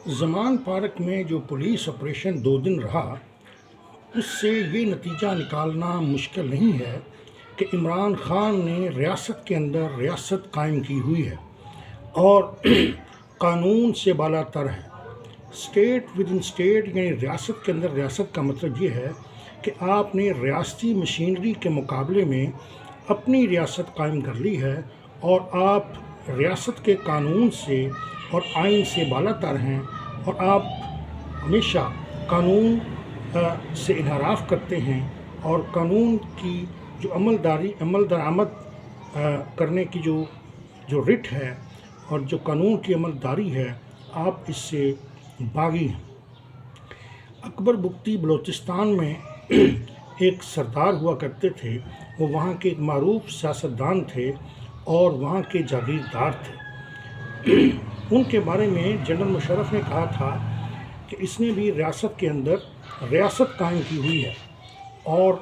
زمان park میں جو police operation 2 دن رہا، اس سے یہ نتیجہ نکالنا مشکل نہیں ہے کہ عمران خان نے ریاست کے اندر ریاست قائم کی ہوئی ہے اور قانون سے بالا تر ہے۔ اسٹیٹ ود ان اسٹیٹ یعنی ریاست کے اندر ریاست کا مطلب یہ ہے کہ آپ نے ریاستی مشینری کے مقابلے میں اپنی ریاست قائم کر لی ہے اور آپ ریاست کے قانون سے اور آئین سے بالا تر ہیں اور آپ ہمیشہ قانون سے انحراف کرتے ہیں اور قانون کی جو عمل درآمد کرنے کی جو رٹ ہے اور جو قانون کی عمل داری ہے، آپ اس سے باغی ہیں۔ اکبر بگٹی بلوچستان میں ایک سردار ہوا کرتے تھے۔ وہ وہاں کے ایک معروف سیاستدان تھے اور وہاں کے جاگیردار تھے۔ ان کے بارے میں جنرل مشرف نے کہا تھا کہ اس نے بھی ریاست کے اندر ریاست قائم کی ہوئی ہے، اور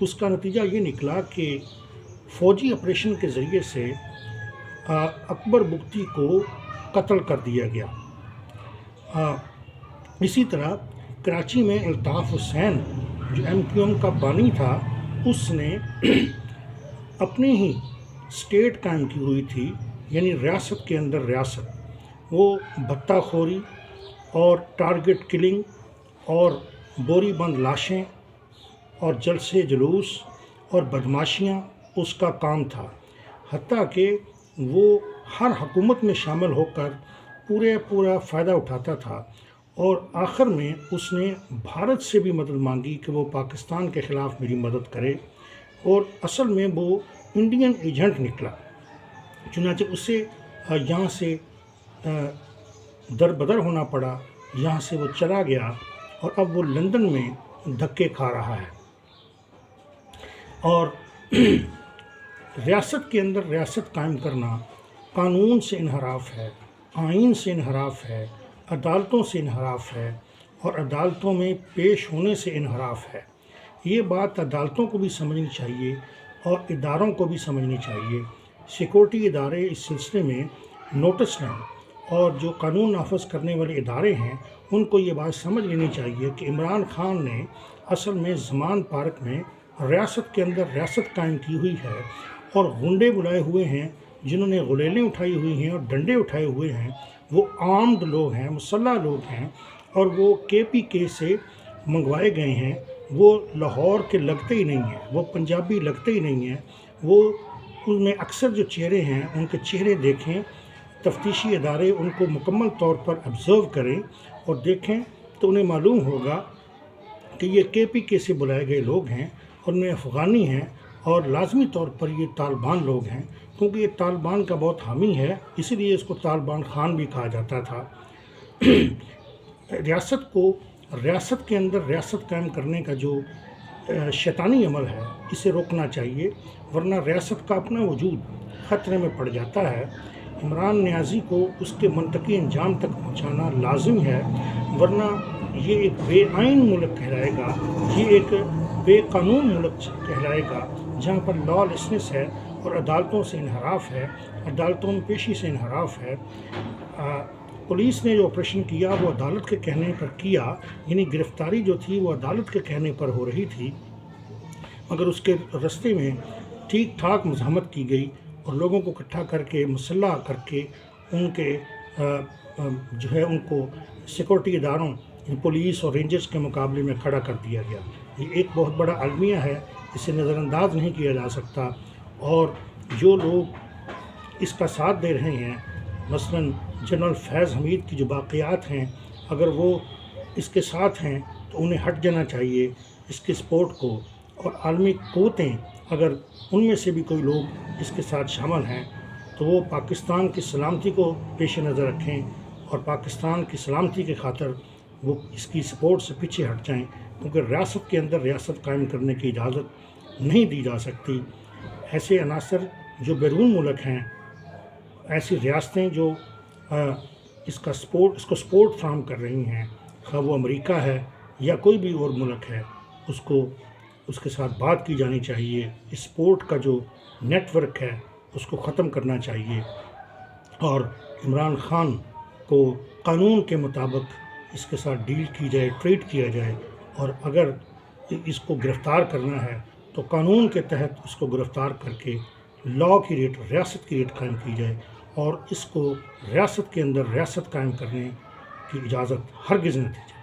اس کا نتیجہ یہ نکلا کہ فوجی آپریشن کے ذریعے سے اکبر بگٹی کو قتل کر دیا گیا۔ اسی طرح کراچی میں الطاف حسین جو MQM کا بانی تھا، اس نے اپنی ہی اسٹیٹ قائم کی ہوئی تھی، یعنی ریاست کے اندر ریاست۔ وہ بھتہ خوری اور ٹارگٹ کلنگ اور بوری بند لاشیں اور جلسے جلوس اور بدماشیاں اس کا کام تھا، حتیٰ کہ وہ ہر حکومت میں شامل ہو کر پورا فائدہ اٹھاتا تھا، اور آخر میں اس نے بھارت سے بھی مدد مانگی کہ وہ پاکستان کے خلاف میری مدد کرے، اور اصل میں وہ انڈین ایجنٹ نکلا۔ چنانچہ اسے یہاں سے دربدر ہونا پڑا، یہاں سے وہ چلا گیا اور اب وہ لندن میں دھکے کھا رہا ہے۔ اور ریاست کے اندر ریاست قائم کرنا قانون سے انحراف ہے، آئین سے انحراف ہے، عدالتوں سے انحراف ہے اور عدالتوں میں پیش ہونے سے انحراف ہے۔ یہ بات عدالتوں کو بھی سمجھنی چاہیے اور اداروں کو بھی سمجھنی چاہیے۔ سیکورٹی ادارے اس سلسلے میں نوٹس لیں، اور جو قانون نافذ کرنے والے ادارے ہیں ان کو یہ بات سمجھ لینی چاہیے کہ عمران خان نے اصل میں زمان پارک میں ریاست کے اندر ریاست قائم کی ہوئی ہے، اور غنڈے بلائے ہوئے ہیں جنہوں نے غلیلیں اٹھائی ہوئی ہیں اور ڈنڈے اٹھائے ہوئے ہیں۔ وہ آرمڈ لوگ ہیں، مسلح لوگ ہیں، اور وہ KPK سے منگوائے گئے ہیں۔ وہ لاہور کے لگتے ہی نہیں ہیں، وہ پنجابی لگتے ہی نہیں ہیں۔ وہ ان میں اکثر جو چہرے ہیں ان کے چہرے دیکھیں، تفتیشی ادارے ان کو مکمل طور پر آبزرو کریں اور دیکھیں تو انہیں معلوم ہوگا کہ یہ KPK سے بلائے گئے لوگ ہیں، ان میں افغانی ہیں، اور لازمی طور پر یہ طالبان لوگ ہیں، کیونکہ یہ طالبان کا بہت حامی ہے، اسی لیے اس کو طالبان خان بھی کہا جاتا تھا۔ ریاست کو ریاست کے اندر ریاست قائم کرنے کا جو شیطانی عمل ہے، اسے روکنا چاہیے، ورنہ ریاست کا اپنا وجود خطرے میں پڑ جاتا ہے۔ عمران نیازی کو اس کے منطقی انجام تک پہنچانا لازم ہے، ورنہ یہ ایک بے آئین ملک کہلائے گا، یہ ایک بے قانون ملک کہلائے گا، جہاں پر لا لیسنس ہے اور عدالتوں سے انحراف ہے، عدالتوں میں پیشی سے انحراف ہے۔ پولیس نے جو آپریشن کیا وہ عدالت کے کہنے پر کیا، یعنی گرفتاری جو تھی وہ عدالت کے کہنے پر ہو رہی تھی، مگر اس کے رستے میں ٹھیک ٹھاک مزاحمت کی گئی اور لوگوں کو اکٹھا کر کے مسلح کر کے ان کے جو ہے ان کو سیکورٹی اداروں پولیس اور رینجرز کے مقابلے میں کھڑا کر دیا گیا۔ یہ ایک بہت بڑا المیہ ہے، اسے نظر انداز نہیں کیا جا سکتا، اور جو لوگ اس کا ساتھ دے رہے ہیں، مثلاً جنرل فیض حمید کی جو باقیات ہیں، اگر وہ اس کے ساتھ ہیں تو انہیں ہٹ جانا چاہیے اس کے سپورٹ کو، اور عالمی قوتیں اگر ان میں سے بھی کوئی لوگ اس کے ساتھ شامل ہیں تو وہ پاکستان کی سلامتی کو پیش نظر رکھیں اور پاکستان کی سلامتی کی خاطر وہ اس کی سپورٹ سے پیچھے ہٹ جائیں، کیونکہ ریاست کے اندر ریاست قائم کرنے کی اجازت نہیں دی جا سکتی۔ ایسے عناصر جو بیرون ملک ہیں، ایسی ریاستیں جو اس کو سپورٹ فراہم کر رہی ہیں، خواہ وہ امریکہ ہے یا کوئی بھی اور ملک ہے، اس کے ساتھ بات کی جانی چاہیے۔ اس سپورٹ کا جو نیٹ ورک ہے اس کو ختم کرنا چاہیے، اور عمران خان کو قانون کے مطابق اس کے ساتھ ڈیل کی جائے، ٹریٹ کیا جائے، اور اگر اس کو گرفتار کرنا ہے تو قانون کے تحت اس کو گرفتار کر کے لا کی ریٹ، ریاست کی ریٹ قائم کی جائے، اور اس کو ریاست کے اندر ریاست قائم کرنے کی اجازت ہرگز نہیں دی جائے۔